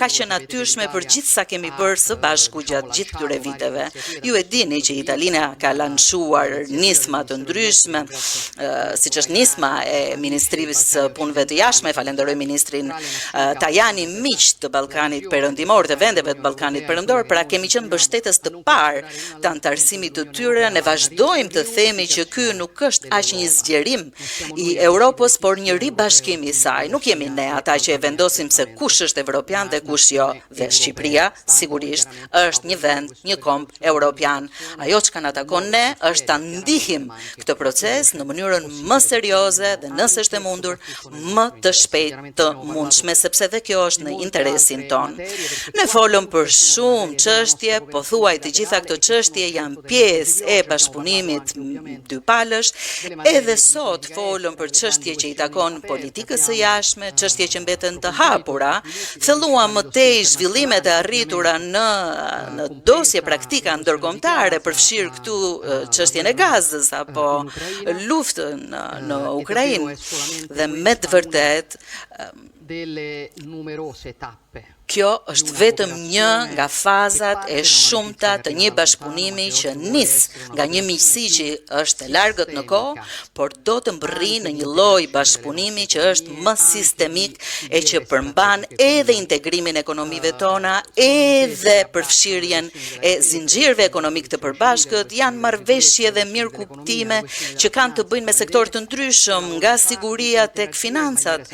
ka qenë natyrshme për gjithë sa kemi bërë së bashku gjatë gjithë këtyre viteve. Ju e dini që Italia ka lanshuar nisma të ndryshme, siç është nisma e Ministrisë Punëve të Jashtme, falenderoj ministrin Tajani, miq të Ballkanit Perëndimor, të vendeve të Ballkanit Perëndor, pra kemi qenë mbështetës të parë të anëtarësimit të tyre. Ne vazhdojmë të themi që ky nuk është aq një zgjerim i Europës, por një ribashkim i saj. Nuk jemi ne ata që e vendosim se kush është evropian dhe kush jo, dhe Shqipëria sigurisht është një vend, një komb evropian. Ajo që na takon ne është ta ndihim këtë proces në mënyrën më serioze dhe nëse është e mundur më të shpejt të mundshme, sepse dhe kjo është në interesin ton. Ne folëm për shumë çështje, pothuaj të gjitha këto çështje janë pjesë e bashkëpunimit dypalësh, edhe sot folëm për çështje që i takon politikës së jashtme, çështje që mbeten të hapura. Thelluam më tej zhvillimet e arritura në dosje praktika ndërkombëtare, përfshir këtu çështjen e gazës apo luftën në Ukrainë, dhe me të vërtet kjo është vetëm një nga fazat e shumta të një bashkëpunimi që nis nga një miqësi që është e largët në kohë, por do të mbërrijë në një lloj bashkëpunimi që është më sistemik e që përmban edhe integrimin e ekonomive tona, edhe përfshirjen e zinxhirëve ekonomik të përbashkët. Janë marrëveshje dhe mirëkuptime që kanë të bëjnë me sektor të ndryshëm, nga siguria tek financat,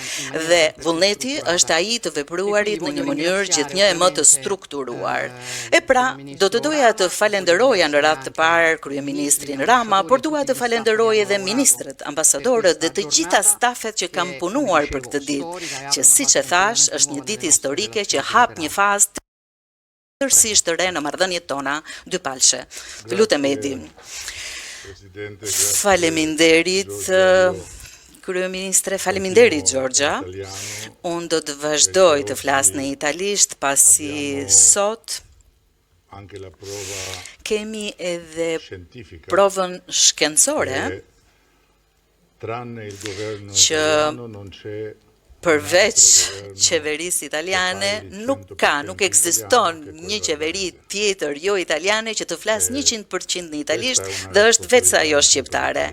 dhe vullneti është ai të vepruarit në një mënyrë gjithnjë e më të strukturuar. E pra, do të doja të falenderoja në radhë të parë kryeministrin Rama, por dua të falenderoj edhe ministrët, ambasadorët dhe të gjitha stafet që kanë punuar për këtë ditë, që siç e thash, është një ditë historike që hap një fazë tërësisht të re në marrëdhëniet tona dypalshe. Të lutem Edi. Faleminderit Kryeministre, faleminderit Giorgia. Unë do të vazhdoj të flas në italisht, pasi sot kemi edhe provën shkencore që përveç qeverisë italiane nuk ekziston një qeveri tjetër jo italiane që të flas 100% në italisht, dhe është vetë ajo shqiptare.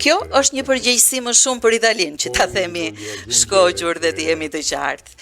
Kjo është një përgjegjësi më shumë për Italinë, që ta themi shkoqur dhe të jemi të qartë.